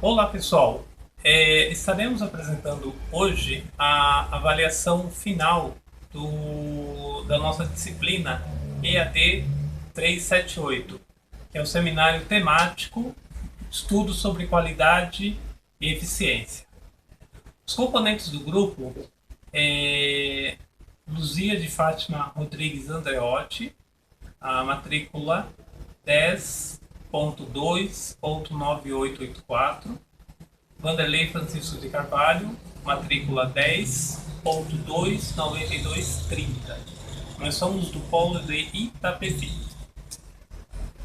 Olá pessoal, estaremos apresentando hoje a avaliação final da nossa disciplina EAD 378, que é o seminário temático Estudo sobre Qualidade e Eficiência. Os componentes do grupo é Luzia de Fátima Rodrigues Andreotti, a matrícula 10.2.9884, Vanderlei Francisco de Carvalho, matrícula 10.29230. Nós somos do polo de Itapevi.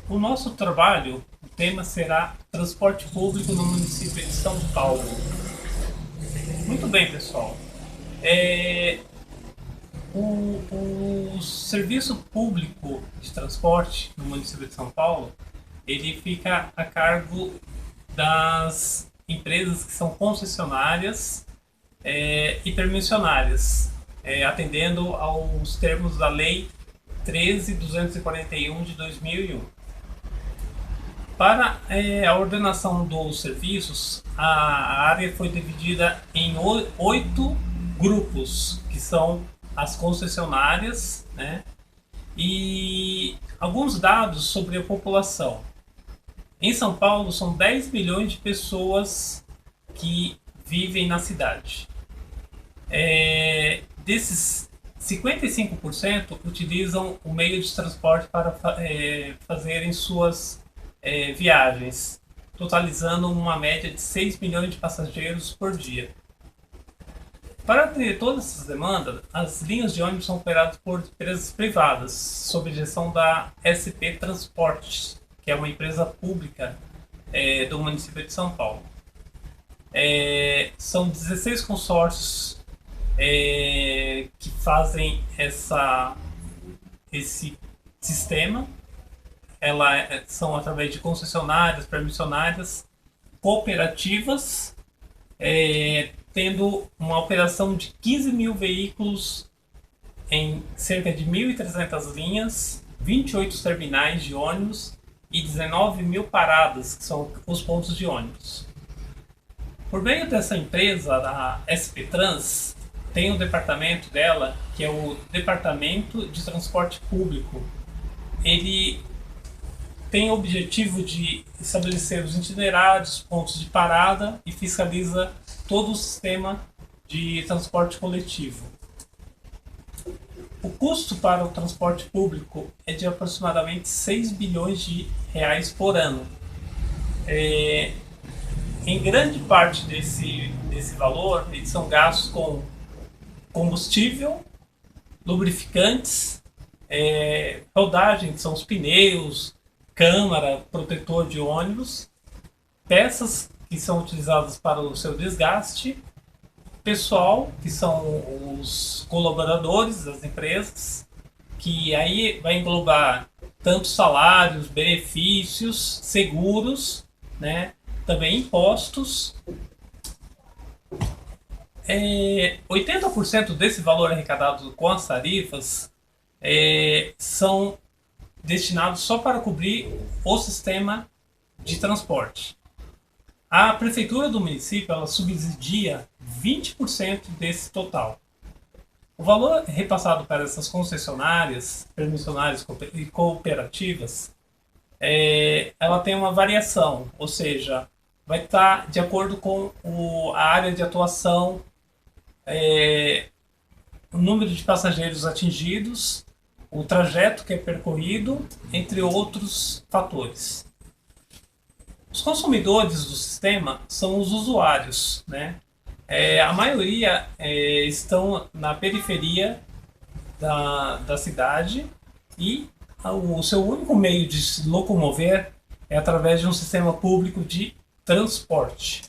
O nosso trabalho, o tema será transporte público no município de São Paulo. Muito bem, pessoal. O serviço público de transporte no município de São Paulo, ele fica a cargo das empresas que são concessionárias e permissionárias, atendendo aos termos da Lei 13.241 de 2001. Para a ordenação dos serviços, a área foi dividida em 8 grupos, que são as concessionárias, né? E alguns dados sobre a população. Em São Paulo, são 10 milhões de pessoas que vivem na cidade. Desses, 55% utilizam o meio de transporte para fazerem suas viagens, totalizando uma média de 6 milhões de passageiros por dia. Para atender todas essas demandas, as linhas de ônibus são operadas por empresas privadas, sob gestão da SP Transportes, que é uma empresa pública do município de São Paulo. São 16 consórcios que fazem esse sistema. São através de concessionárias, permissionárias, cooperativas, tendo uma operação de 15 mil veículos em cerca de 1.300 linhas, 28 terminais de ônibus e 19 mil paradas, que são os pontos de ônibus. Por meio dessa empresa, a SP Trans, tem um departamento dela, que é o Departamento de Transporte Público. Ele tem o objetivo de estabelecer os itinerários, pontos de parada e fiscaliza todo o sistema de transporte coletivo. O custo para o transporte público é de aproximadamente 6 bilhões de reais por ano. Em grande parte desse valor, eles são gastos com combustível, lubrificantes, rodagem, que são os pneus, câmara, protetor de ônibus, peças que são utilizadas para o seu desgaste, pessoal, que são os colaboradores das empresas, que aí vai englobar tanto salários, benefícios, seguros, né? Também impostos. 80% desse valor arrecadado com as tarifas são destinados só para cobrir o sistema de transporte. A prefeitura do município, ela subsidia 20% desse total. O valor repassado para essas concessionárias, permissionárias e cooperativas, ela tem uma variação, ou seja, vai estar de acordo com a área de atuação, o número de passageiros atingidos, o trajeto que é percorrido, entre outros fatores. Os consumidores do sistema são os usuários, né? A maioria estão na periferia da cidade e o seu único meio de se locomover é através de um sistema público de transporte.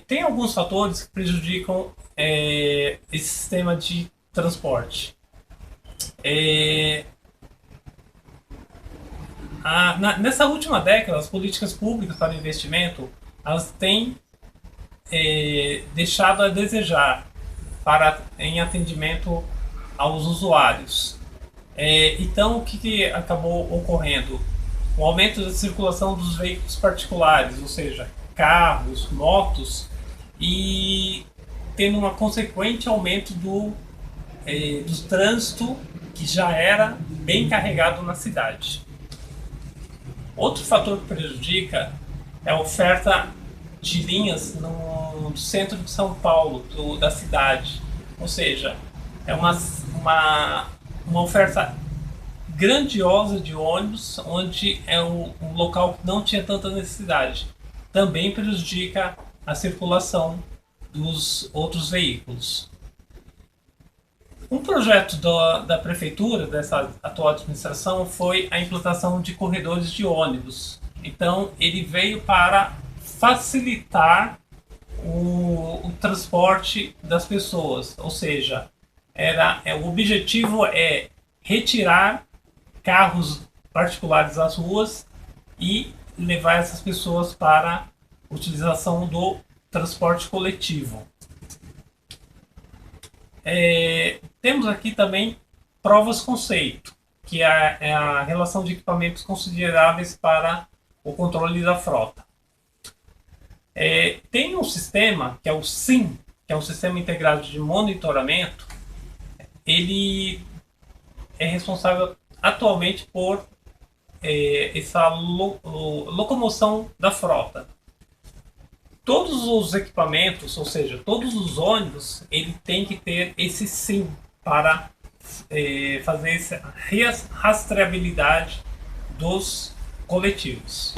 Tem alguns fatores que prejudicam esse sistema de transporte. Nessa última década, as políticas públicas para investimento, elas têm deixado a desejar em atendimento aos usuários. Então, o que acabou ocorrendo? o aumento da circulação dos veículos particulares, ou seja, carros, motos, e tendo um consequente aumento do trânsito que já era bem carregado na cidade. Outro fator que prejudica é a oferta de linhas no centro de São Paulo, da cidade. Ou seja, é uma oferta grandiosa de ônibus, onde é um local que não tinha tanta necessidade. Também prejudica a circulação dos outros veículos. Um projeto da prefeitura, dessa atual administração, foi a implantação de corredores de ônibus. Então, ele veio para facilitar o transporte das pessoas, ou seja, o objetivo é retirar carros particulares das ruas e levar essas pessoas para a utilização do transporte coletivo. Temos aqui também provas conceito, que é a relação de equipamentos consideráveis para o controle da frota. Tem um sistema, que é o SIM, que é um Sistema Integrado de Monitoramento. Ele é responsável atualmente por essa locomoção da frota. Todos os equipamentos, ou seja, todos os ônibus, ele tem que ter esse SIM para fazer essa rastreabilidade dos coletivos.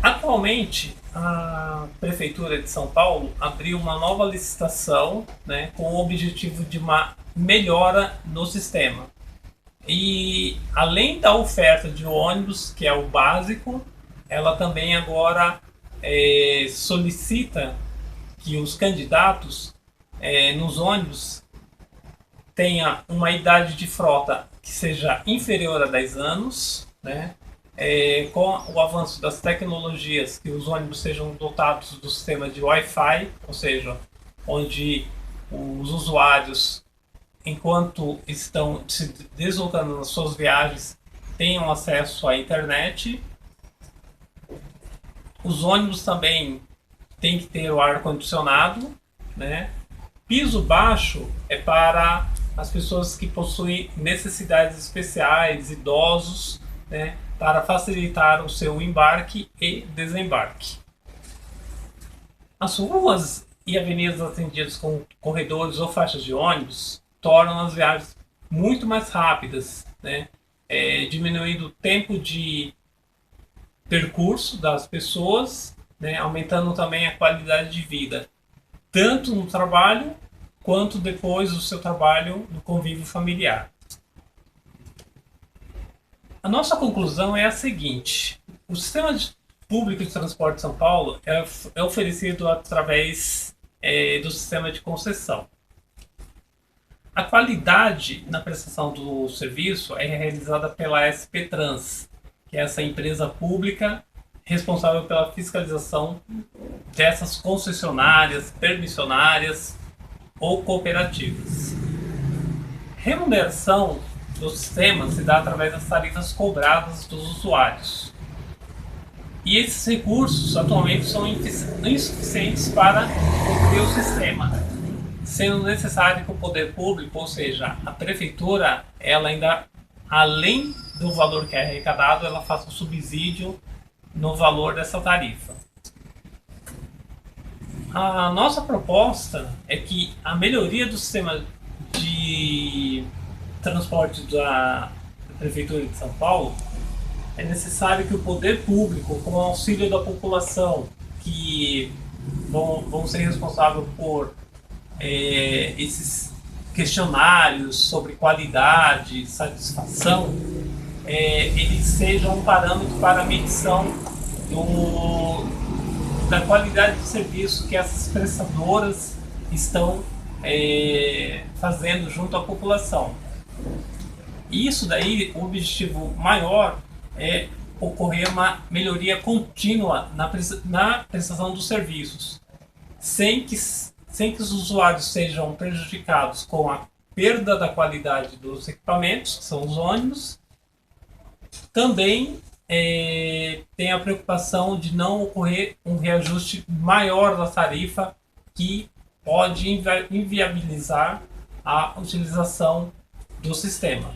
Atualmente, a Prefeitura de São Paulo abriu uma nova licitação, né, com o objetivo de uma melhora no sistema. E além da oferta de ônibus, que é o básico, ela também agora solicita que os candidatos nos ônibus tenha uma idade de frota que seja inferior a 10 anos, né? Com o avanço das tecnologias, que os ônibus sejam dotados do sistema de Wi-Fi, ou seja, onde os usuários, enquanto estão se deslocando nas suas viagens, tenham acesso à internet. Os ônibus também têm que ter o ar-condicionado, né? Piso baixo é para as pessoas que possuem necessidades especiais, idosos, né? Para facilitar o seu embarque e desembarque. As ruas e avenidas atendidas com corredores ou faixas de ônibus tornam as viagens muito mais rápidas, né? Diminuindo o tempo de percurso das pessoas, né? Aumentando também a qualidade de vida, tanto no trabalho quanto depois do seu trabalho no convívio familiar. A nossa conclusão é a seguinte: o sistema público de transporte de São Paulo é oferecido através do sistema de concessão. A qualidade na prestação do serviço é realizada pela SP Trans, que é essa empresa pública responsável pela fiscalização dessas concessionárias, permissionárias ou cooperativas. Remuneração do sistema se dá através das tarifas cobradas dos usuários. E esses recursos atualmente são insuficientes para cumprir o sistema, sendo necessário que o poder público, ou seja, a prefeitura, ela ainda, além do valor que é arrecadado, ela faça um subsídio no valor dessa tarifa. A nossa proposta é que a melhoria do sistema de transporte da Prefeitura de São Paulo, é necessário que o poder público, com o auxílio da população, que vão ser responsáveis por esses questionários sobre qualidade, satisfação, eles sejam um parâmetro para a medição da qualidade de serviço que essas prestadoras estão fazendo junto à população. Isso daí, o objetivo maior é ocorrer uma melhoria contínua na prestação dos serviços, sem que os usuários sejam prejudicados com a perda da qualidade dos equipamentos, que são os ônibus. Também tem a preocupação de não ocorrer um reajuste maior da tarifa, que pode inviabilizar a utilização do sistema.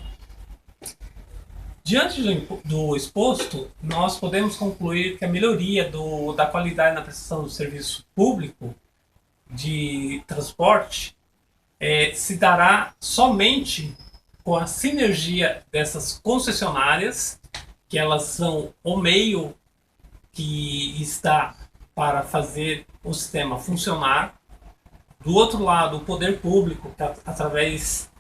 Diante do exposto, nós podemos concluir que a melhoria da qualidade na prestação do serviço público de transporte se dará somente com a sinergia dessas concessionárias, que elas são o meio que está para fazer o sistema funcionar. Do outro lado, o poder público, através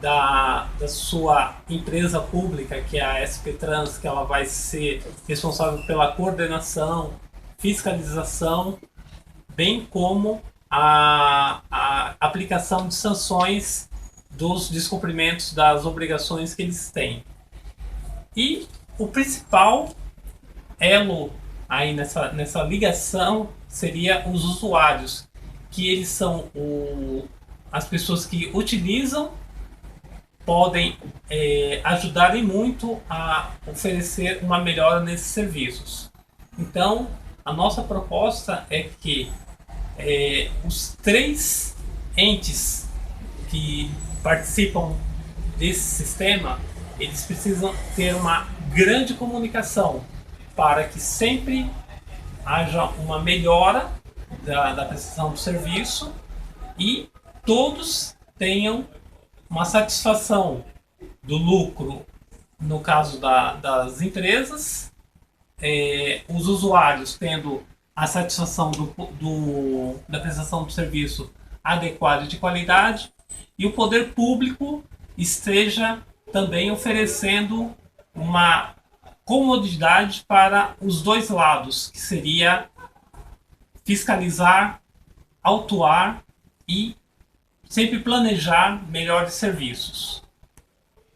da sua empresa pública, que é a SP Trans, que ela vai ser responsável pela coordenação, fiscalização, bem como a aplicação de sanções dos descumprimentos das obrigações que eles têm. E o principal elo aí nessa ligação seria os usuários, que eles são as pessoas que utilizam, podem ajudarem muito a oferecer uma melhora nesses serviços. Então, a nossa proposta é que os 3 entes que participam desse sistema, eles precisam ter uma grande comunicação para que sempre haja uma melhora da prestação do serviço e todos tenham uma satisfação do lucro, no caso das empresas, os usuários tendo a satisfação da prestação do serviço adequada e de qualidade, e o poder público esteja também oferecendo uma comodidade para os dois lados, que seria fiscalizar, autuar e sempre planejar melhores serviços.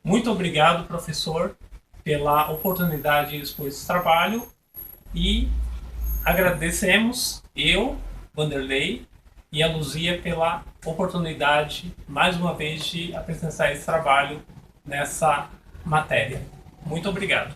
Muito obrigado, professor, pela oportunidade de expor esse trabalho, e agradecemos, eu, Vanderlei, e a Luzia pela oportunidade, mais uma vez, de apresentar esse trabalho nessa matéria. Muito obrigado.